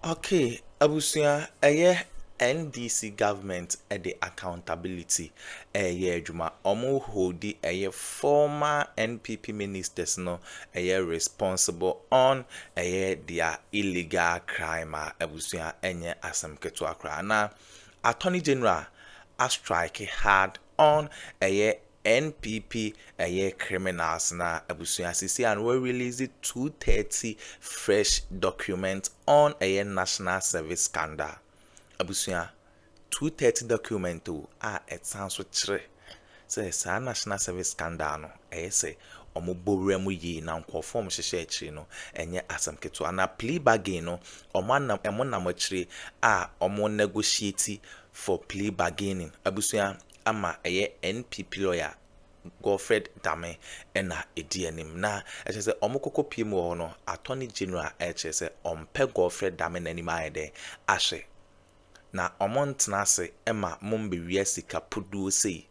Okay, abusia NDC government at the accountability juma omo hodi former NPP ministers no responsible on their illegal crime abusia enye asem keto akra na Attorney General a strike hard on NPP criminals na abusuya sisi and we release 230 fresh documents on national service scandal abusuya 230 document a sounds so chere say sa national service scandal no say omo bowura mu yi na nkofo mo hyehyɛ akiri no enye asem keto ana plea bargain no omo nam akiri a omo negotiate for plea bargaining abusuya ama NPP lawyer Godfred dame na edi anim na eche se omukoko pm wo no Attorney General eche se ompe Godfred dame na anim ayede ahwe na omontena ase ema mombe wi sika pudu sei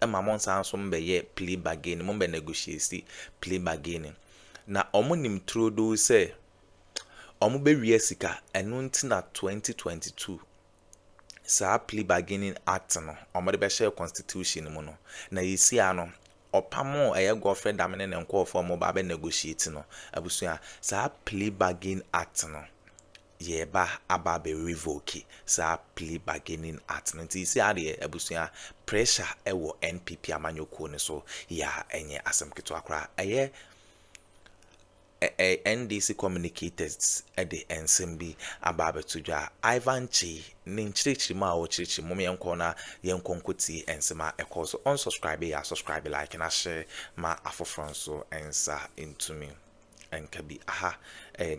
ema monsan so mbe ye plea bargaining mombe negotiate plea bargaining na omonim trodo se ombe wi sika enu ntina 2022 sa plea bargaining act no omode be share constitution mu no na yesi ano opamo Godfred damene ne nkofo mo ba be negotiate no abusuya sa plea bargaining act no yeba aba be revoke sa plea bargaining act no ti si ade abusuya pressure ewo NPP amanyoko ne so ya enye asem keto akra NDC communicators at the NSMB ababe tujwa Ivan Chi ninchirichiri ma o chirichi mum yenko na yenko nkuti ensema ekoso unsubscribe ya subscribe like na share ma afofron so ensa into me enkabi aha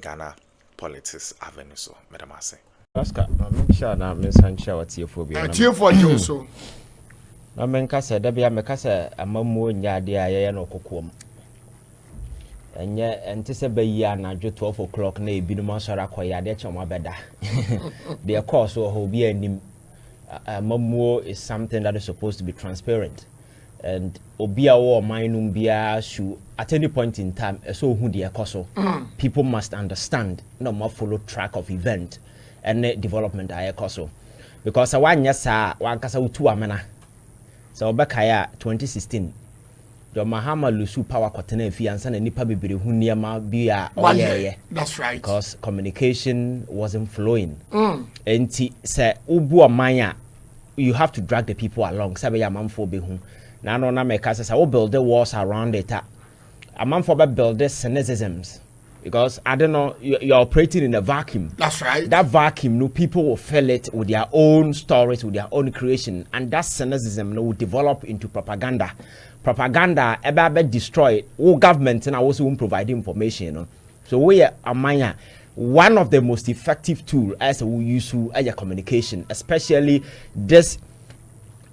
Ghana politics avenue so madam ase Oscar sha na mensancha watiefo na tiefo jonso na menkasa da bia mekasa amamuo nyaade aye no kokom enye entese bayi na dwo 12 o'clock na ebinum asora koya de chema beda the course or be anim mamuo is something that is supposed to be transparent and obia wo minum bia should at any point in time so hu the course people must understand no more follow track of event and development aye course because awanya sa wankasa utu amena so obekaya 2016 the Mahama lusu power kwatena fi ansa na nipa bebere hu niema bia oyeye. That's right. Because communication wasn't flowing. Enti se ubu amanya you have to drag the people along. Sabe ya manfo be hu. Na no na meka say we build the walls around it. A manfo be build the cynicisms because I don't know you're operating in a vacuum. That's right. That vacuum no people will fill it with their own stories, with their own creation, and that cynicism will develop into propaganda. Propaganda ebe destroy all government and also won't provide information, you know? So we are amanya one of the most effective tool as we use to communication, especially this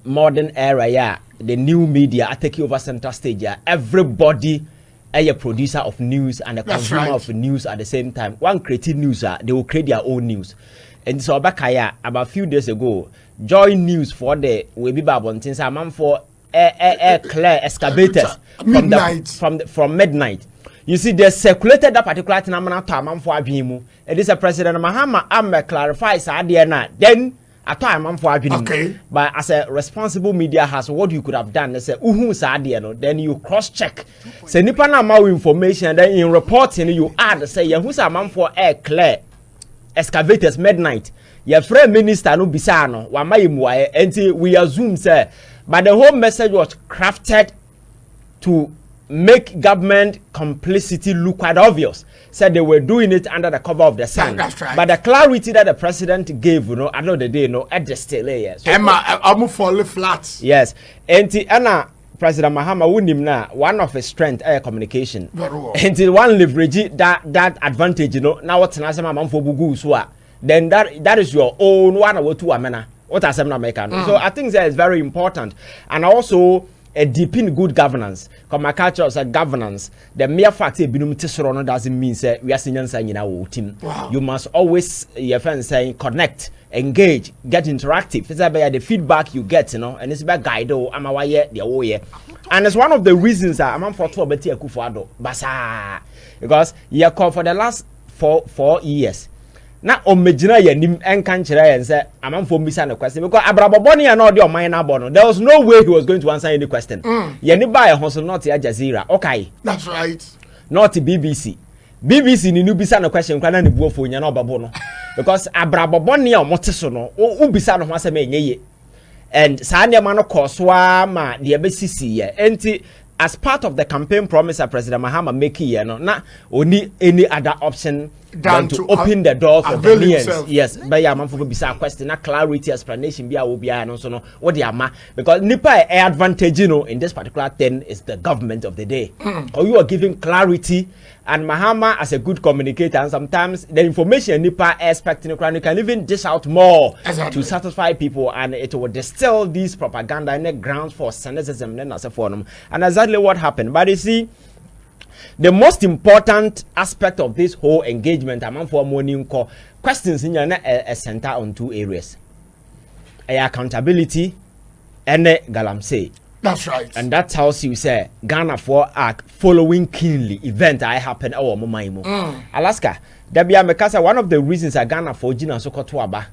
modern era. Yeah, the new media are taking over center stage. Yeah, everybody a producer of news and a consumer of news at the same time. One creative news, they will create their own news. And so about a few days ago, Joy News for the Webi Babontin Saman for clear excavators from midnight. You see, they circulated that particular time for Abimu. It is a President Mahama am clarifies then time for Abimu. Okay. But as a responsible media has what you could have done, they say then you cross check. Say nipa na more information, then in reporting you add say who's a man for clear excavators midnight. Your friend minister no bisano wa mayimu enti we assume say but the whole message was crafted to make government complicity look quite obvious. Said they were doing it under the cover of the sun. That's right. But the clarity that the president gave, you know, at the end of the day, you know, at the still here. So, I'm falling flat. yes. And Anna President Mahama wunim na one of his strength communication. Until one leverage that advantage, you know, now what's an asama for bugu so then that is your own one or two amena. What are some American? So I think that is very important, and also a deep in good governance. Because my culture is a governance. The mere fact that binum tisorono doesn't mean say we are saying in our team. Wow. You must always your friends saying connect, engage, get interactive. It's about the feedback you get, you know, and it's about guide or amawaye the oye. And it's one of the reasons that I'm for Akuffo Addo. Basa because you call for the last four years. na omegina yanim enka nkyere yen say amanfo mbisa no question because abraboboni ya na odi oman na abo no there was no way he was going to answer any question yeni ba ye hoso not Al Jazeera okay that's right not BBC ni nu bisa no question kwa na ne buofo nya na obabo no because abraboboni ya omote so no ubisa no ho asem enyeye and sa ne ma no koswa ma de besisi ye enti as part of the campaign promise that President Mahama making here, no, na only any other option than to open the door for Ghanaians. Yes, but yeah, man, for bisa question, na clarity explanation be will be no so no. What the ama because nipa advantage, you know, in this particular thing is the government of the day. Or you are giving clarity, and Mahama as a good communicator, and sometimes the information nipa expecting you can even dish out more to satisfy people, and it will distill these propaganda and the grounds for cynicism and as a forum, and exactly what happened. But you see, the most important aspect of this whole engagement among for morning call questions in a center on two areas: accountability and galamsey. That's right. And that tells you say Ghana for are following keenly event I happen our mamaimo. Alaska, there be a mekasa one of the reasons I Ghana for Gina Sokotoaba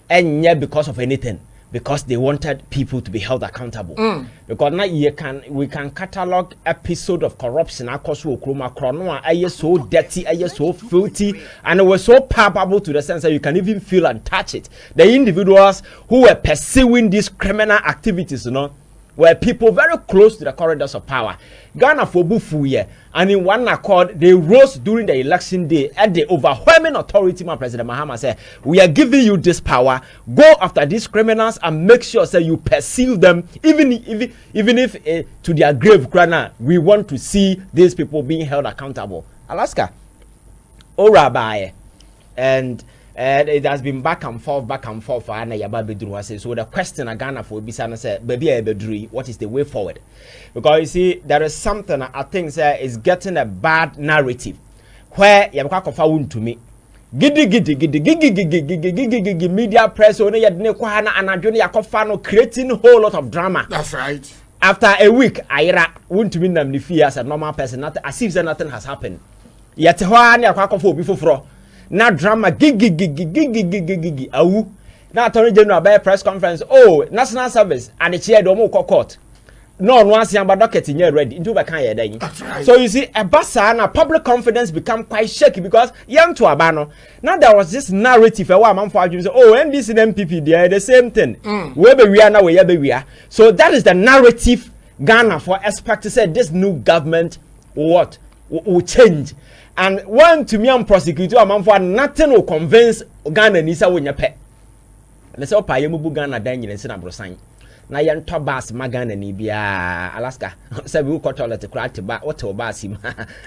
and yeah because of anything. Because they wanted people to be held accountable. Because now we can catalog episode of corruption across Akroma Krono are so dirty, are so filthy, and it was so palpable to the sense that you can even feel and touch it. The individuals who were pursuing these criminal activities, you know, were people very close to the corridors of power. Ghana for Bufuye, and in one accord, they rose during the election day and the overwhelming authority, my President Mahama said, we are giving you this power, go after these criminals and make sure say, you pursue them, even if to their grave, we want to see these people being held accountable. Alaska, Rabbi, and it has been back and forth for Anna Yababidru. So the question I Ghana for Bisana said, baby Bedri, what is the way forward? Because you see, there is something I think is getting a bad narrative where Yabaka found to me. Giddy media press only Yadnekwana and Adoni Akofano creating a whole lot of drama. That's right. After a week, I wouldn't mean them as a normal person, not as if nothing has happened. Yet, why Akuffo before. Na drama gigi awu na Attorney General by press conference national service and the chair do mo court no once yamba docket in ready into back here then. So you see a basa na public confidence become quite shaky because young to abano now there was this narrative a man for say NDC and NPP they are the same thing where we are now where we are. So that is the narrative Ghana for expect to say this new government what will change. And one to me and prosecutor a man for nothing will convince Ghana Nisa when you pay. Let's say Payamubu Ghana Daniel and Sinabrosan. Na yan tobas magana ni bia Alaska. Sabi we got toilet crack to ba what obas him.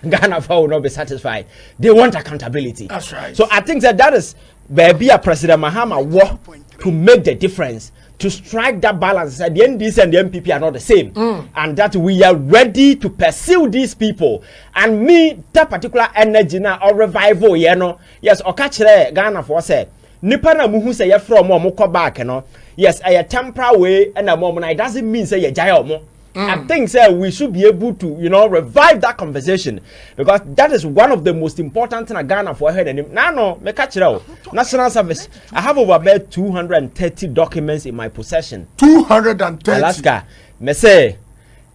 Ghana for will not be satisfied. They want accountability. That's right. So I think that is baby a President Mahama work to make the difference. To strike that balance, the NDC and the NPP are not the same, and that we are ready to pursue these people. And me, that particular energy now or revival, you know, yes, or catch Ghana for say, Nipana muhu say you from more back, you know, yes, a temporary way and a moment. It doesn't mean say you jaya. I think we should be able to, you know, revive that conversation because that is one of the most important things Ghana for ahead. And no, me catch it out. National service. I have over about 230 documents in my possession. 230. Alaska, me say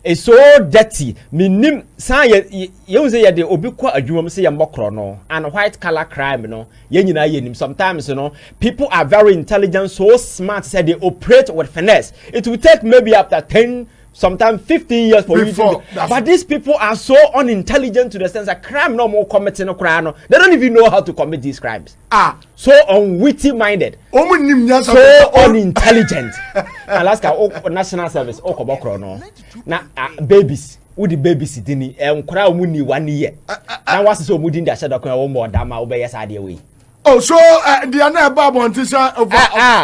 it's so dirty. Me nim say you say the obikwa adwuma say yambokro no and white collar crime no. Ye nyina ye nim sometimes you know people are very intelligent, so smart. Say they operate with finesse. It will take maybe after 10. Sometimes 15 years for you to but these people are so unintelligent to the sense that crime no more committing no crime. No. They don't even know how to commit these crimes. So unwitty minded. So unintelligent. Alaska national service no. Na babies. Who the babies sitting nkura omuni 1 year. Na what's so mudin da shada kwa more dama obeye sade way. Oh so they are not about over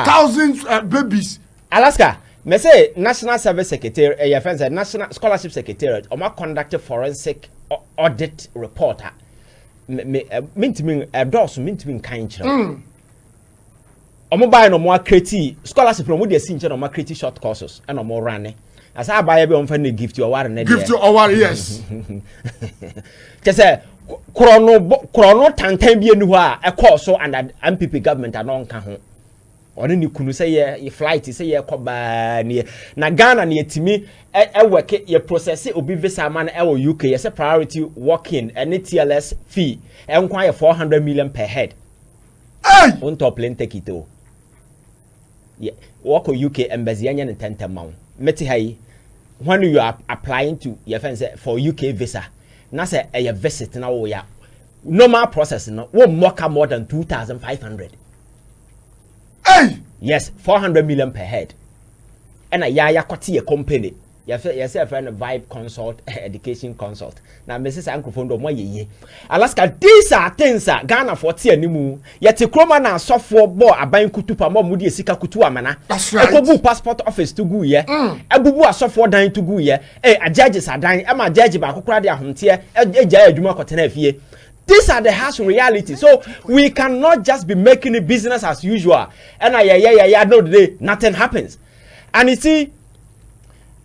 thousands babies. Alaska me say National Service Secretary, your friends, National Scholarship Secretariat, or conducted forensic audit reporter. Mean to me, a doss mean to me kind child. Buy no more creative scholarship from what they see on my creative short courses and no more running. As I buy every unfriendly gift you a war and gift you a war, yes. Just say Chrono tantan bi enu ho a so under MPP government anonka ho. Oni ni kunu say ye flight say ye koba ne na Ghana ne yetimi work ye process obi visa man UK ye say priority working and TLS fee enkwa ye 400 million per head. Hey! On top plane take it o. Yeah, work UK embassy anya ne tentamount. Meti hai when you are applying to your friends for UK visa. Na say a visit na wo ya. Normal process no wo more than 2,500. Hey! Yes, 400 million per head. And a kwati a company. Yes, a friend Vibe Consult, Education Consult. Now, Mrs. Akuffo do mo ye. Alaska, these are things Ghana for tea animu. Yet Akroma na software bo aban kutu pa mo mudi esika kutu amana. That's right. Ekobu passport office to go ye. Ebubu a software dan to go ye. A judges are dying. Emma judge ba kokra de ahontie. Eja adwuma kotena fie. These are the harsh reality. So we cannot just be making it business as usual. And no today nothing happens. And you see,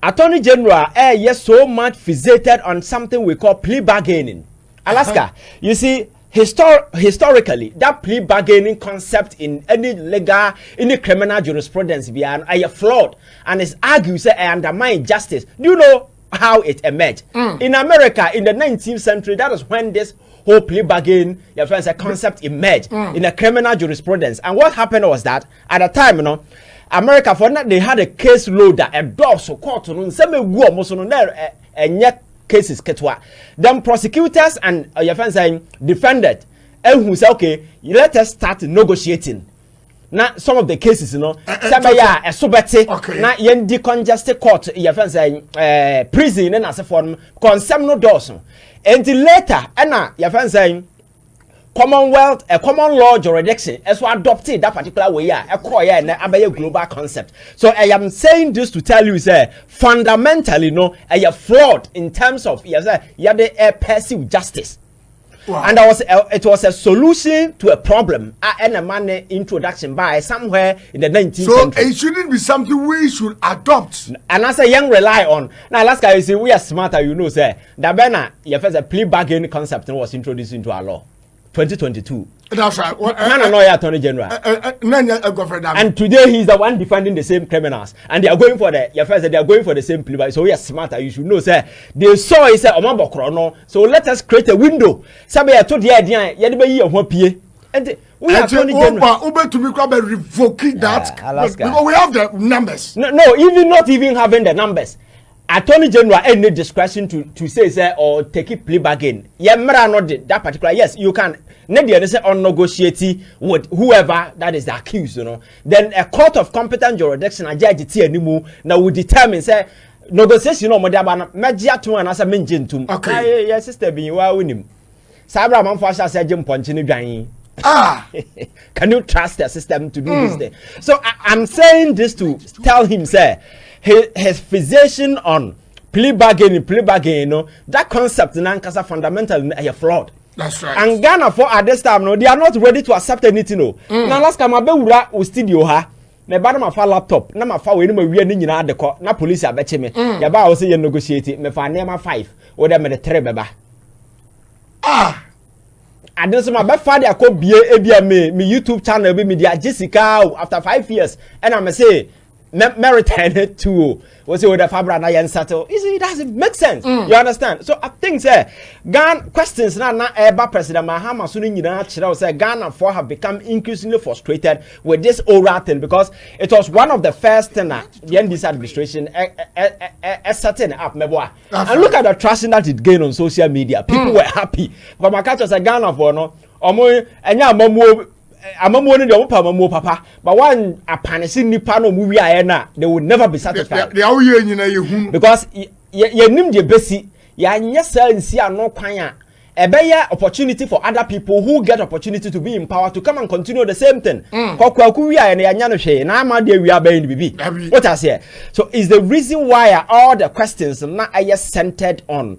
Attorney General yes so much fixated on something we call plea bargaining. Alaska, you see, historically, that plea bargaining concept in any criminal jurisprudence be flawed, and it's argued say undermine justice. Do you know how it emerged? In America, in the 19th century, that was when this whole plea bargain, your friends, a concept emerged in a criminal jurisprudence. And what happened was that at the time, America for that they had a case loader, a door so court no some go almost no there cases ketwa. Then prosecutors and your friends saying defended and who say okay, let us start negotiating. Now some of the cases some a sobete na yen decongested court your friends saying prison and as a form consem no doors. And later your friends saying Commonwealth, a common law jurisdiction, as we adopted that particular way, a global concept. So I am saying this to tell you, sir, fundamentally, a flawed in terms of the passive justice. Wow. And it was a solution to a problem and a money introduction by somewhere in the 19th century. So it shouldn't be something we should adopt. And as a young rely on. Now, last guy, you see, we are smarter, sir. That Bena, your first plea bargain concept was introduced into our law. 2022. That's right. Attorney General. And today he's the one defending the same criminals. And they are going for the same plea. So we are smarter. You should know, sir. They saw it, so let us create a window. Somebody told the idea, and we are Attorney General. To be revoking that. Because we have the numbers. No, not even having the numbers. Attorney General any discretion to say or take it plea bargain. Not that particular. Yes, you can. They say on negotiate with whoever that is the accused. Then a court of competent jurisdiction a judge now will determine say negotiation no more than media to an answer mention. Okay, yes, sister, be you are winning. Sabra man for us say Jim Ponchini. Can you trust the system to do this thing? So I'm saying this to tell him, sir. His physician on plea bargaining, that concept in Ankasa fundamentally is flawed. That's right. And Ghana for at this time, they are not ready to accept anything. Now last time I be ura studio ha. Me ba na ma fa laptop, na ma fa we ni ma wi ni nyina de ko, na police abeche me. Ya ba wo say you negotiate, me fa nema 5, wo de me de 3 beba. And then some my father I could be a me YouTube channel be media Jessica after 5 years. And I'm say Merited to was it with the Fabra and Sato? It doesn't make sense. You understand? So I think Ghana questions now about President Mahama soon say Ghana for have become increasingly frustrated with this oral thing because it was one of the first thing that the NDC administration setting up Meboa. And look at the traction that it gained on social media. People were happy. But my catch was a Ghana for no I'm a papa, but one a panacea nipano movie they would never be satisfied. Because you name the basic, yes, and see no quanya. A better opportunity for other people who get opportunity to be in power to come and continue the same thing. What I say. So is the reason why all the questions are centered on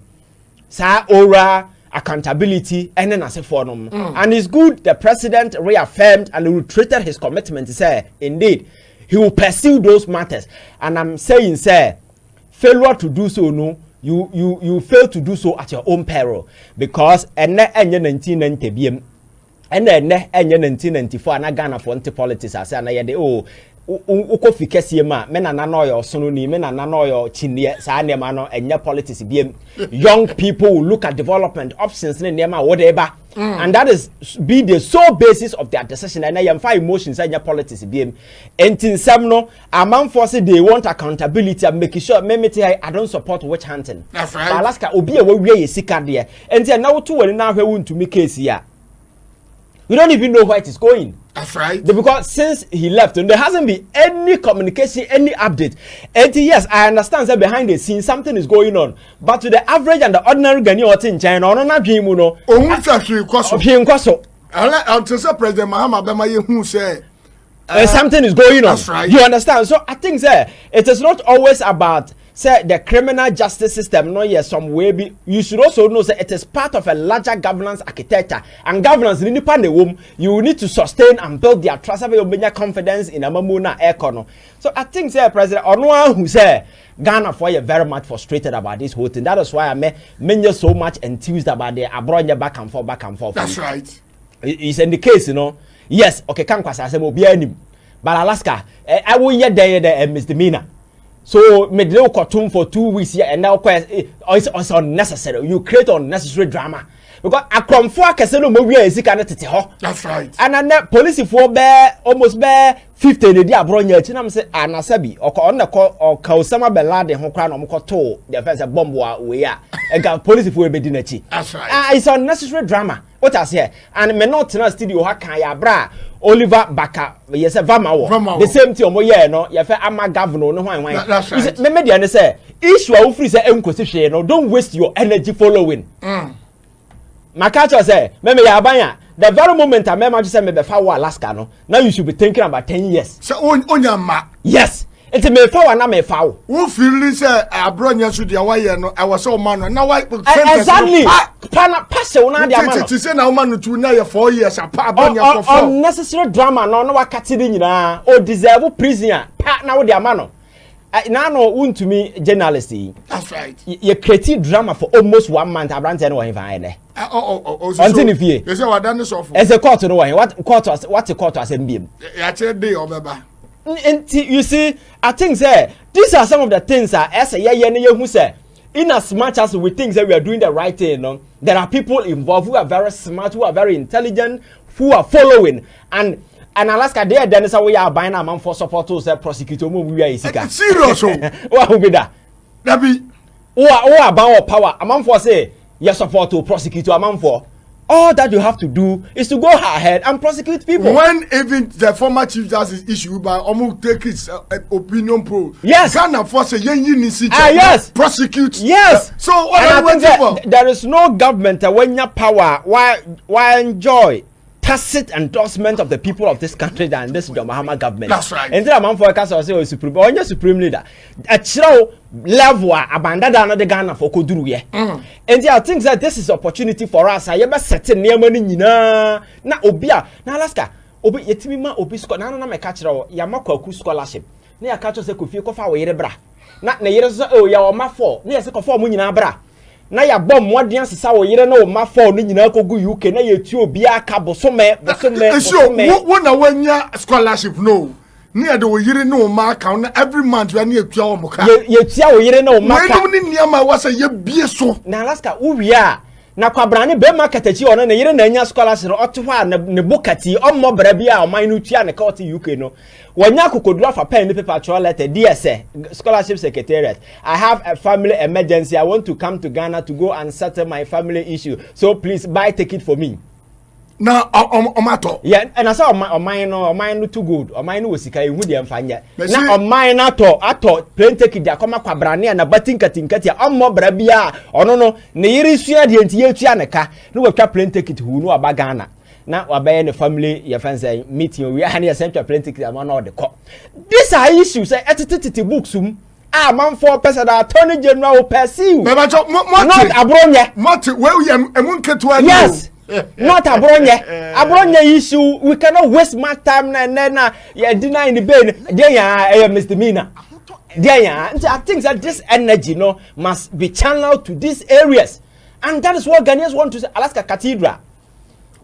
Ora accountability and then as a forum. And it's good the president reaffirmed and reiterated his commitment to say indeed he will pursue those matters. And I'm saying, sir, failure to do so you fail to do so at your own peril, because enne 1990 biem enne 1994 na Ghana for politics ase na ye de ukofi kese ma me na no yo sono ni me na no yo chinie sa ne ma no enye politics biem. Young people will look at development options ne ma whatever. And that is be the sole basis of their decision. And I am fine emotions and your politics BM. And in some no, among forces they want accountability and making sure I don't support witch hunting. That's right. Alaska obi where you sick there. And then now two and now we want to make case here. We don't even know where it is going. That's right. Because since he left, and there hasn't been any communication, any update. And yes, I understand that behind the scenes something is going on. But to the average and the ordinary Ghanaian in China, no na dream no. Until President Mahama Bemaye who say something is going on. That's right. You understand? So I think sir, it is not always about say the criminal justice system. No, yes, some way be. You should also know that it is part of a larger governance architecture. And governance in the womb, you need to sustain and build their trust, have your confidence in a mamuna economy. So I think sir, President Onwa who say Ghana for you very much frustrated about this whole thing. That is why I made so much enthused about the abroad back and forth. That's right. It's in the case, you know. Yes, okay, can't pass. I said, but Alaska, I will yet there misdemeanor. So, me do cartoon for 2 weeks here, and now it's unnecessary. You create unnecessary drama. Because Akroma Casino movie is that's right. And then police for bear almost bear 50 the dia bronya chinam say anasabi on the call or Osama bin Laden ho kra no mkoto the first bomb we are and police for be dinachi. That's right. It's unnecessary drama. What I say, and me not in studio ha kan ya bra Oliver Baka yes Vama the same thing omo ye no ye fe ama governor no hwan. That's right. Me media ne say issue a free say enkosi hwe no, don't waste your energy following. Makacho say me ya abanya the very moment I remember say me be fa Alaska no, now you should be thinking about 10 years. So onya ma. Yes. It's me fa na me fa. Who feel say abronya so dia why no I was so man now why exactly pass una dia man. It say na woman to na 4 years apa abronya for unnecessary drama no wakati ni nyina o deserve prison pa na wo dia man. Now no untumi journalist. That's right. You create drama for almost 1 month abrante no won there. Until if you say what done so for. As a court no won. What the court as MBM? Ya chere dey obeba. You see, I think say these are some of the things as a who say in as much as we think that we are doing the right thing, no, there are people involved who are very smart, who are very intelligent, who are following and Alaska there then say we are buying a man for support to say prosecutor mo we are isika. Serious o. What will be that? That be who about power a man for say you support to prosecute a man for. All that you have to do is to go ahead and prosecute people. When even the former chief justice issue by almost take his opinion poll. Yes. Ghana force a yes. Prosecute. Yes. So what are we waiting for? There is no government when your power why enjoy tacit endorsement of the people of this country than this Mahama government. That's right. And then man for say supreme or supreme leader. A chiro level abandoned the Ghana for koduru ye. And I think that this is opportunity for us. I ever set near money na obia na Alaska obi yetimi ma obi scholar na me catch ya makwaku scholarship. Na ya catch say kofi kofa we yere bra. Na yere so o ya o ma for. Na ya se kofa mu nyina bra. Na ya bom modern sisa wo yire na o ma for no nyina kogu UK na ye tu obi aka bosome wo na wanya scholarship no near the yire no ma account every month we na etua o moka ye tua wo yire na o ma ka we no ni niam wa say ye bie so na Alaska wo wi a na kwabrane be market achi ono na yire na anya scholarship oto ho a ne bokati ommo bra bia o man no tua ne ka oto UK no wanya kokodura fa pen paper travel letter DSA scholarship secretariat. I have a family emergency. I want to come to Ghana to go and settle my family issue. So please buy ticket for me. Now matter. Yeah, and I saw mine no too good. O mine no sika ehu de mfanya. Na o mine ato plane ticket dia koma kwabrane na batinkatinkatia ommo bra bia ono no ne yiri sua de nti yetua ne ka. No watwa plane ticket hu no aba Ghana. Na wabaye ne family your friends say meeting we are near central plenty amount of the court. These are issues say etititi books man for person attorney general pursue not abronye yes not abronye issue we cannot waste much time and then you deny in the bail there misdemeanor There, I think that this energy, must be channeled to these areas, and that is what Ghanaians want to say. Alaska Cathedral.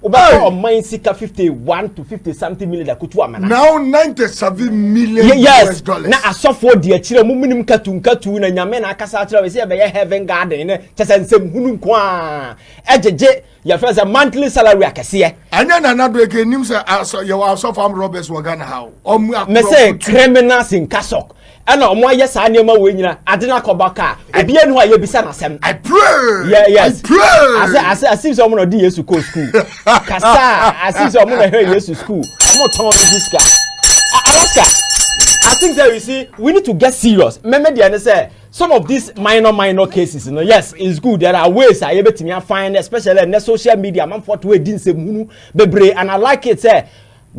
About mine 51 to 50 something million that could now 97 million yes. US dollars. Now I saw for the children minimum katu na nyame na akasa we say be heaven garden just nsem hunu kwa ejeje your first a monthly salary akese anya na na do again nim say you are so farm robbers we Ghana how me say criminals in Kasok ana omo aye sa niam we nyina adena kobaka ebi enu aye bisa na sem I pray yes I pray as if someone di Yesu ko school kasa as if someone hear Yesu school omo ton this guy Alaska I think that you see we need to get serious remember the say some of these minor cases yes it's good there are ways I able to find especially in the social media man for to we din se hunu bebre and I like it say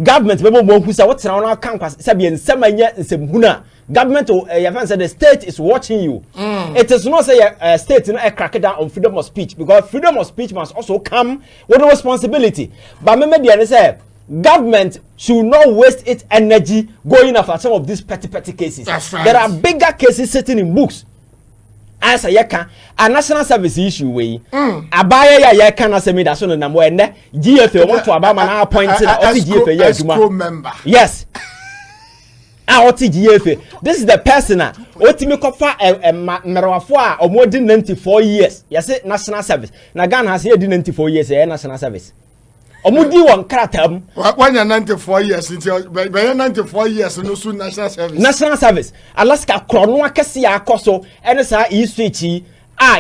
government people who say what now can say be nsema nya nsem huna government your said the state is watching you it is not say state a crack down on freedom of speech because freedom of speech must also come with a responsibility but remember the say government should not waste its energy going after some of these petty cases. That's right. There are bigger cases sitting in books as a national service issue way abaya ya can as a me that so na mo ene GFA want to abama na appointed GFA yes member yes GFA this is the person otimi kofa merwafo a omodi 94 years yes national service na Ghana has here 94 years national service omudi won kratam when you 94 years until by 94 years no soon national service Alaska krono akese ya akoso ene sa switchi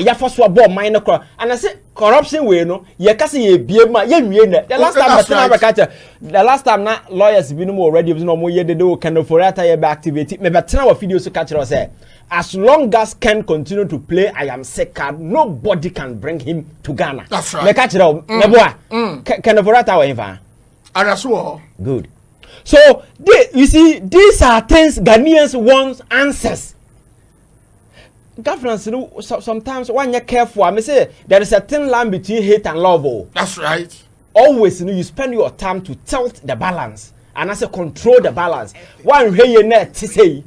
ya foso abo mine kro and I say corruption we no ye kase ye bie ma ye nwie na the last time the last time na lawyers bi no already no mo ye de kind of forata ye be activate me betena wa video so catch say as long as Ken continue to play I am sick card nobody can bring him to Ghana. That's right. Me catch it out me boy Ken of forata wa even araso good so you see these are things Ghanaians want answers. Governance, sometimes when you're careful, I may say there is a thin line between hate and love. Oh. That's right. Always, you spend your time to tilt the balance and I say control the balance. One way you net to say,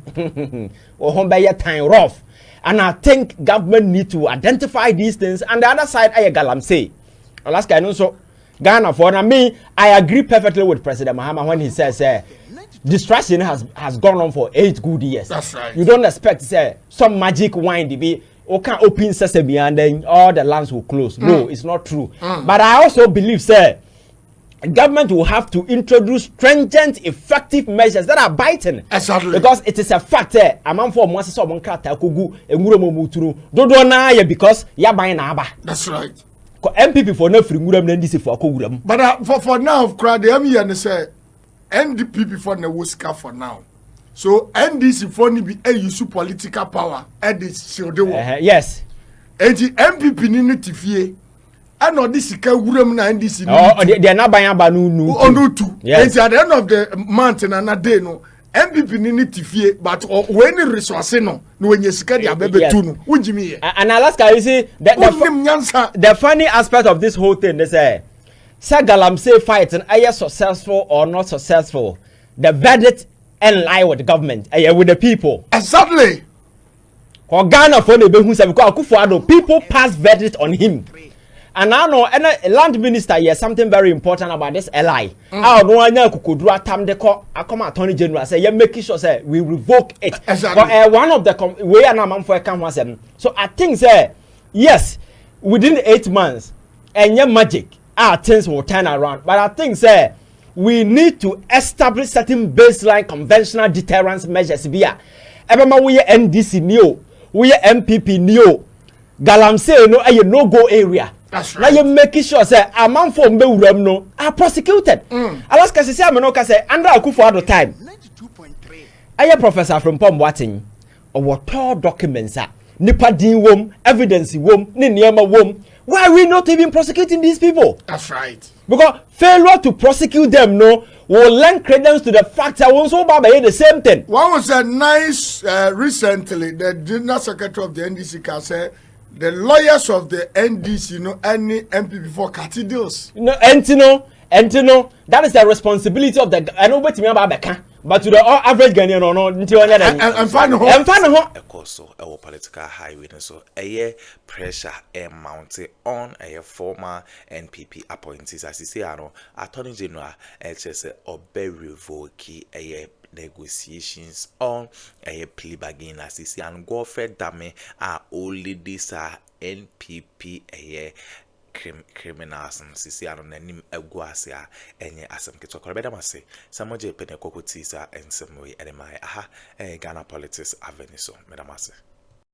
or home by your time rough. And I think government need to identify these things. And the other side, I galam say, Alaska, I know so Ghana for me, I agree perfectly with President Mahama when he says, distraction has gone on for 8 good years. That's right. You don't expect say some magic wine to be can open sesame and then all the lands will close. No, it's not true. But I also believe say government will have to introduce stringent, effective measures that are biting. Exactly. Because it is a fact. A man for once so one krata kugu enguro muturu. Dodo na ye because ya buying aba. That's right. NPP for no free nguram ndisi for akuguram. But for now, crowd the me and say NDP for the Wuska for now. So NDC for ni be a use political power at this shield. Yes. And the MPP ni tifie. And all this wuram na NDC. Oh, they are not buying banu no two. Yes. And at the end of the month and another day no MPP ni tifie but when resource no when you sika dia bebe tu no unjimi. And Alaska you see the funny aspect of this whole thing they say Galamsey fighting are you successful or not successful? The verdict and lie with the government, with the people. Exactly. For Ghana for the because Akuffo people pass verdict on him. And I know a land minister here something very important about this LI. I don't know kukudura tam de ko Akroma Attorney General say you make sure say we revoke it. Exactly. But one of the way and I'm for come so I think say yes within 8 months and your magic. Things will turn around. But I think, sir, we need to establish certain baseline conventional deterrence measures. Everyone we NDC new, we MPP new. Galamsey no a no-go area. That's right. Now you making sure, sir, a man from Bawumia no are prosecuted. Alaska say Amenoka say under Akuffo at the time. 92.3. I professor from Pom Watting or what documents are. Nipa din wom, evidence wom, ni niyama wom. Why are we not even prosecuting these people? That's right. Because failure to prosecute them will lend credence to the fact that one so bad the same thing. One was a nice recently the General Secretary of the NDC said the lawyers of the NDC any MPP for cathedrals. No, and that is the responsibility of the I know what me about Beka. but to the average Ghanaian no nti onya da emfa no ho so our political highway so pressure mounted on a former NPP appointees as you say Attorney General just obey revoke negotiations on a plea bargain as you see and Godfred dame are only this NPP criminals sisi ano nanim egu ase a enye asem keto korobeda mase samoje pene kokotisa ensem we edemai aha Ghana politics avenue so medamase